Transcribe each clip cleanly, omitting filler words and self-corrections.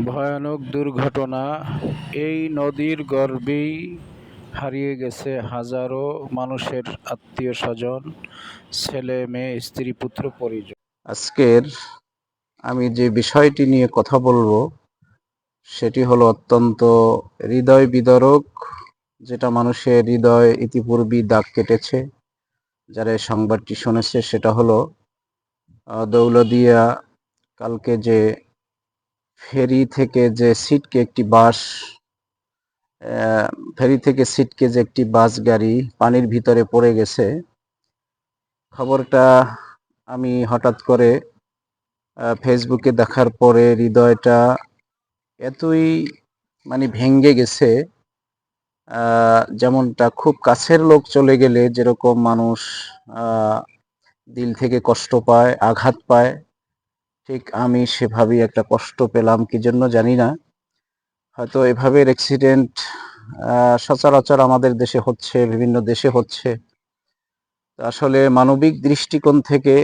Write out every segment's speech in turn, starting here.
ভয়ানক দুর্ঘটনা। এই নদীর গর্ভেই হারিয়ে গেছে হাজারো মানুষের আত্মীয়-স্বজন, ছেলে, মেয়ে, স্ত্রী, পুত্র, পরিজন। আজকের আমি যে বিষয়টি নিয়ে কথা বলবো সেটি হলো অত্যন্ত হৃদয় বিদারক, যেটা মানুষের হৃদয় ইতিপূর্বেই দাগ কেটেছে। যারা এই সংবাদটি শুনেছে সেটা হলো দৌলতদিয়া কালকে যে ফেরি থেকে যে ছিটকে একটি বাস ফেরি থেকে ছিটকে যে একটি বাস গাড়ি পানির ভিতরে পড়ে গেছে। খবরটা আমি হঠাৎ করে ফেসবুকে দেখার পরে হৃদয়টা এতই ভেঙে গেছে। যেমনটা খুব কাছের লোক চলে গেলে যেরকম মানুষ দিল থেকে কষ্ট পায়, আঘাত পায়, ঠিক আমি সেভাবেই একটা কষ্ট পেলাম। কি জন্য জানি না, হয়তো এভাবে অ্যাক্সিডেন্ট সচরাচর আমাদের দেশে হচ্ছে, বিভিন্ন দেশে হচ্ছে। আসলে মানবিক দৃষ্টিকোণ থেকে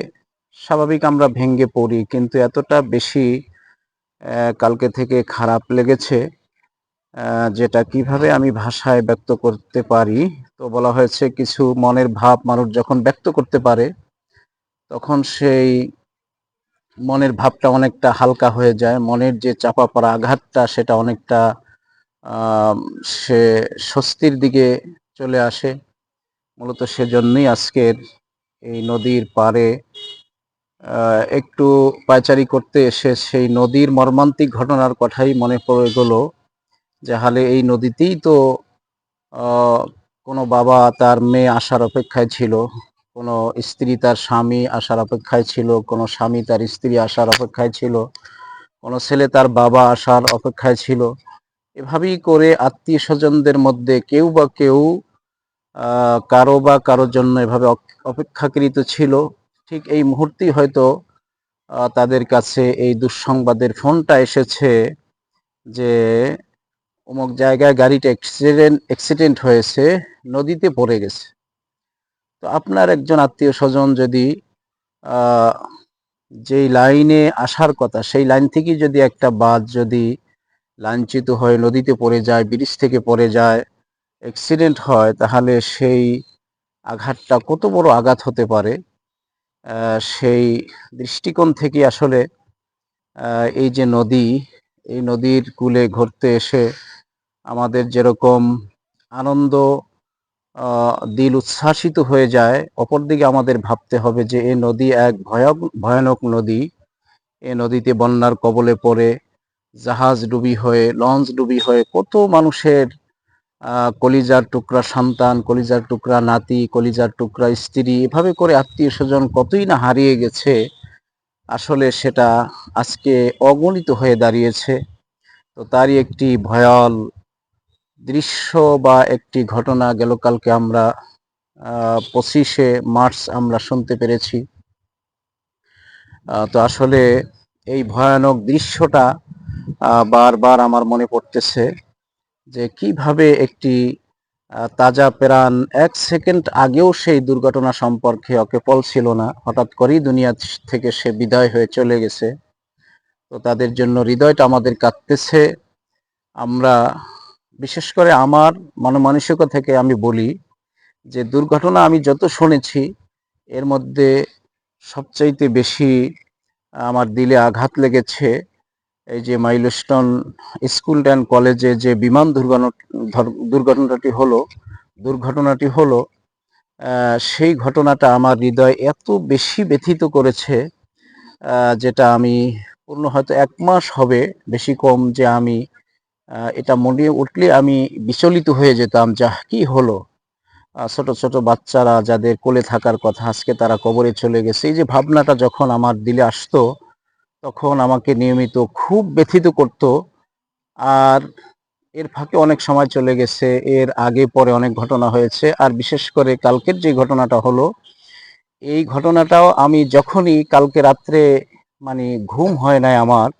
স্বাভাবিক আমরা ভেঙে পড়ি, কিন্তু এতটা বেশি কালকে থেকে খারাপ লেগেছে যেটা কিভাবে আমি ভাষায় ব্যক্ত করতে পারি। তো বলা হয়েছে কিছু মনের ভাব মানুষ যখন ব্যক্ত করতে পারে তখন সেই মনের ভাবটা অনেকটা হালকা হয়ে যায়, মনের যে চাপা পড়া আঘাতটা সেটা অনেকটা সে স্বস্তির দিকে চলে আসে। মূলত সেজন্যই আজকের এই নদীর পাড়ে একটু পায়চারি করতে এসে সেই নদীর মর্মান্তিক ঘটনার কথাই মনে পড়ে গেল, যে হালে এই নদীতেই তো কোনো বাবা তার মেয়ে আসার অপেক্ষায় ছিল, কোনো স্ত্রী তার স্বামী আসার অপেক্ষায় ছিল, কোনো স্বামী তার স্ত্রী আসার অপেক্ষায় ছিল, কোনো ছেলে তার বাবা আসার অপেক্ষায় ছিল। এভাবেই করে আত্মীয় স্বজনদের মধ্যে কেউ বা কেউ কারো বা কারোর জন্য এভাবে অপেক্ষাকৃত ছিল। ঠিক এই মুহূর্তেই হয়তো তাদের কাছে এই দুঃসংবাদের ফোনটা এসেছে যে অমুক জায়গায় গাড়িটা অ্যাক্সিডেন্ট হয়েছে, নদীতে পড়ে গেছে। তো আপনার একজন আত্মীয় স্বজন যদি যেই লাইনে আসার কথা সেই লাইন থেকে যদি একটা বাস যদি লাইনচ্যুত হয়ে নদীতে পড়ে যায়, ব্রিজ থেকে পড়ে যায়, অ্যাক্সিডেন্ট হয়, তাহলে সেই আঘাতটা কত বড় আঘাত হতে পারে। সেই দৃষ্টিকোণ থেকে আসলে এই যে নদী, এই নদীর কূলে ঘুরতে এসে আমাদের যেরকম আনন্দ, দিল উচ্ছ্বাসিত হয়ে যায়, অপরদিকে আমাদের ভাবতে হবে যে এই নদী এক ভয়ানক নদী। এই নদীতে বন্যার কবলে পড়ে জাহাজ ডুবি হয়ে, লঞ্চ ডুবি হয়ে কত মানুষের কলিজার টুকরা সন্তান, কলিজার টুকরা নাতি, কলিজার টুকরা স্ত্রী, এভাবে করে আত্মীয় স্বজন কতই না হারিয়ে গেছে। আসলে সেটা আজকে অগণিত হয়ে দাঁড়িয়েছে। তো তারই একটি ভয়াল দৃশ্য বা একটি ঘটনা গেল কালকে আমরা 25শে মার্চ আমরা শুনতে পেরেছি। তো আসলে এই ভয়ানক দৃশ্যটা বারবার আমার মনে পড়তেছে, যে কিভাবে একটি তাজা প্রাণ 1 সেকেন্ড আগেও সেই দুর্ঘটনা সম্পর্কে অকেপল ছিল না, হঠাৎ করেই দুনিয়া থেকে সে বিদায় হয়ে চলে গেছে। তো তাদের জন্য হৃদয়টা আমাদের কাঁদতেছে। আমরা বিশেষ করে আমার মনমানসিকতা থেকে আমি বলি যে দুর্ঘটনা আমি যত শুনেছি এর মধ্যে সবচাইতে বেশি আমার দিলে আঘাত লেগেছে এই যে মাইলস্টোন স্কুল অ্যান্ড কলেজে যে বিমান দুর্ঘটনাটি হলো সেই ঘটনাটা আমার হৃদয় এত বেশি ব্যথিত করেছে, যেটা আমি পূর্ণ হয়তো 1 মাস হবে বেশি কম, যে আমি এটা মনে উঠলে আমি বিচলিত হয়ে যেতাম, যাহ কি হলো। ছোট ছোট বাচ্চারা যাদের কোলে থাকার কথা আজকে তারা কবরে চলে গেছে। এই যে ভাবনাটা যখন আমার দিলে আসতো তখন আমাকে নিয়মিত খুব ব্যথিত করত। আর এর ফাঁকে অনেক সময় চলে গেছে, এর আগে পরে অনেক ঘটনা হয়েছে। আর বিশেষ করে কালকের যে ঘটনাটা হলো, এই ঘটনাটাও আমি যখনই কালকে রাত্রে ঘুম হয় নাই আমার,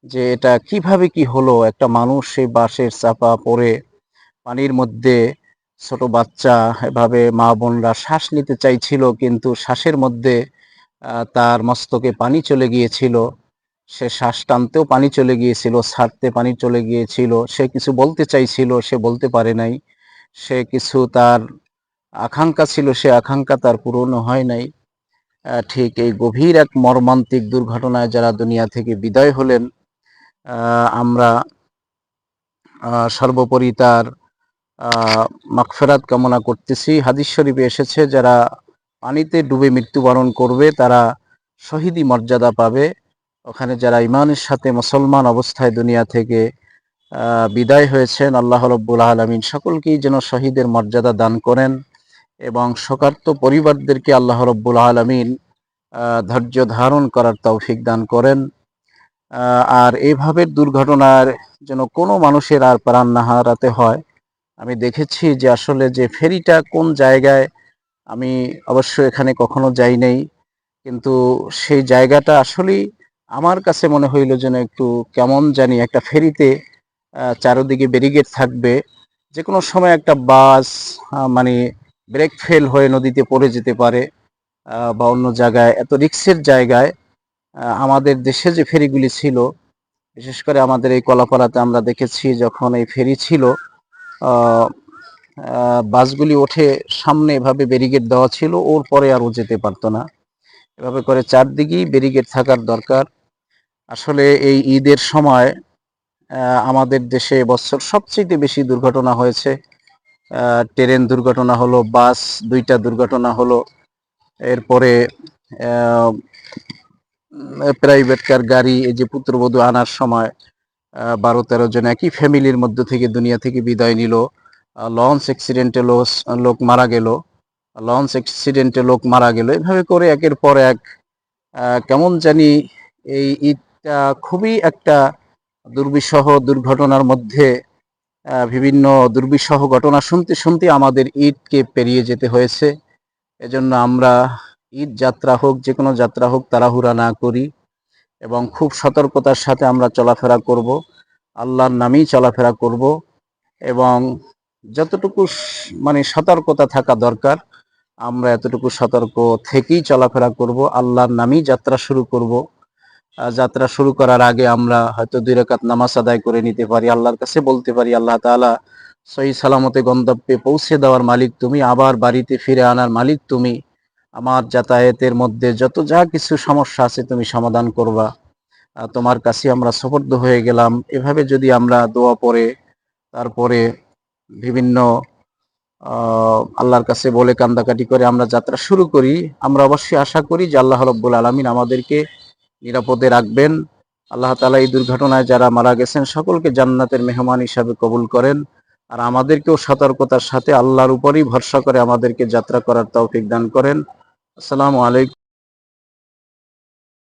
যে এটা কিভাবে কি হলো, একটা মানুষ সেই বাসের চাপা পড়ে পানির মধ্যে, ছোট বাচ্চা এভাবে মা বোনরা শ্বাস নিতে চাইছিল কিন্তু শ্বাসের মধ্যে তার মস্তকে পানি চলে গিয়েছিল। সে শ্বাস টানতেও পানি চলে গিয়েছিল, ছাড়তে পানি চলে গিয়েছিল, সে কিছু বলতে চাইছিল, সে বলতে পারে নাই, সে কিছু তার আকাঙ্ক্ষা ছিল, সে আকাঙ্ক্ষা তার পূরণ হয় নাই। ঠিক এই গভীর এক মর্মান্তিক দুর্ঘটনায় যারা দুনিয়া থেকে বিদায় হলেন, আমরা সর্বোপরি তার মাগফিরাত কামনা করতেছি। হাদিস শরীফে এসেছে, যারা পানিতে ডুবে মৃত্যুবরণ করবে তারা শহীদি মর্যাদা পাবে। ওখানে যারা ইমানের সাথে মুসলমান অবস্থায় দুনিয়া থেকে বিদায় হয়েছেন, আল্লাহ রাব্বুল আলামিন সকলকেই যেন শহীদের মর্যাদা দান করেন এবং শোকার্ত পরিবারদেরকে আল্লাহ রাব্বুল আলামিন ধৈর্য ধারণ করার তৌফিক দান করেন। আর এইভাবে দুর্ঘটনার যেন কোনো মানুষের আর প্রাণ না হারাতে হয়। আমি দেখেছি যে আসলে যে ফেরিটা কোন জায়গায়, আমি অবশ্য এখানে কখনো যাই নাই, কিন্তু সেই জায়গাটা আসলেই আমার কাছে মনে হইল যেন একটু কেমন জানি। একটা ফেরিতে চারদিকে ব্যারিকেড থাকবে, যে কোনো সময় একটা বাস মানে ব্রেক ফেল হয়ে নদীতে পড়ে যেতে পারে বা অন্য জায়গায়, এত রিস্কের জায়গায়। আমাদের দেশে যে ফেরিগুলি ছিল, বিশেষ করে আমাদের এই কলাপাড়াতে আমরা দেখেছি যখন এই ফেরি ছিল, বাসগুলি ওঠে সামনে এভাবে ব্যারিকেড দেওয়া ছিল, ওর পরে আর ও যেতে পারতো না। এভাবে করে চারদিকেই ব্যারিকেড থাকার দরকার। আসলে এই ঈদের সময় আমাদের দেশে এবছর সবচেয়ে বেশি দুর্ঘটনা হয়েছে। ট্রেন দুর্ঘটনা হলো, বাস 2টা দুর্ঘটনা হলো, এরপরে প্রাইভেট কার গাড়ি, এই যে পুত্রবধূ আনার সময় 12-13 জন একই ফ্যামিলির মধ্য থেকে দুনিয়া থেকে বিদায় নিল। লঞ্চ অ্যাক্সিডেন্টে লোক মারা গেল, এভাবে করে একের পর এক কেমন জানি এই ঈদটা খুবই একটা দুর্বিষহ দুর্ঘটনার মধ্যে, বিভিন্ন দুর্বিষহ ঘটনা শুনতে শুনতে আমাদের ঈদকে পেরিয়ে যেতে হয়েছে। এজন্য আমরা ঈদ যাত্রা হোক, যে কোনো যাত্রা হোক, তাড়াহুড়া না করি এবং খুব সতর্কতার সাথে আমরা চলাফেরা করব, আল্লাহর নামেই চলাফেরা করব এবং যতটুকু মানে সতর্কতা থাকা দরকার আমরা এতটুকু সতর্ক থেকেই চলাফেরা করব, আল্লাহর নামেই যাত্রা শুরু করব। যাত্রা শুরু করার আগে আমরা হয়তো 2 রাকাত নামাজ আদায় করে নিতে পারি, আল্লাহর কাছে বলতে পারি, আল্লাহ তাআলা সহি সালামতে গন্তব্যে পৌঁছে দেওয়ার মালিক তুমি, আবার বাড়িতে ফিরে আনার মালিক তুমি, আমার যাতায়াতের মধ্যে যত যা কিছু সমস্যা আছে তুমি সমাধান করবা, তোমার কাছে আমরা সুপর্দ হয়ে গেলাম। এভাবে যদি আমরা দোয়া পড়ে তারপরে বিভিন্ন আল্লাহর কাছে বলে কান্দাকাটি করে আমরা যাত্রা শুরু করি, আমরা অবশ্যই আশা করি যে আল্লাহ রাব্বুল আলামিন আমাদেরকে নিরাপদে রাখবেন। আল্লাহ তাআলা এই দুর্ঘটনায় যারা মারা গেছেন সকলকে জান্নাতের মেহমান হিসাবে কবুল করেন, আর আমাদেরকেও সতর্কতার সাথে আল্লাহর উপরই ভরসা করে আমাদেরকে যাত্রা করার তৌফিক দান করেন। আসসালামু আলাইকুম।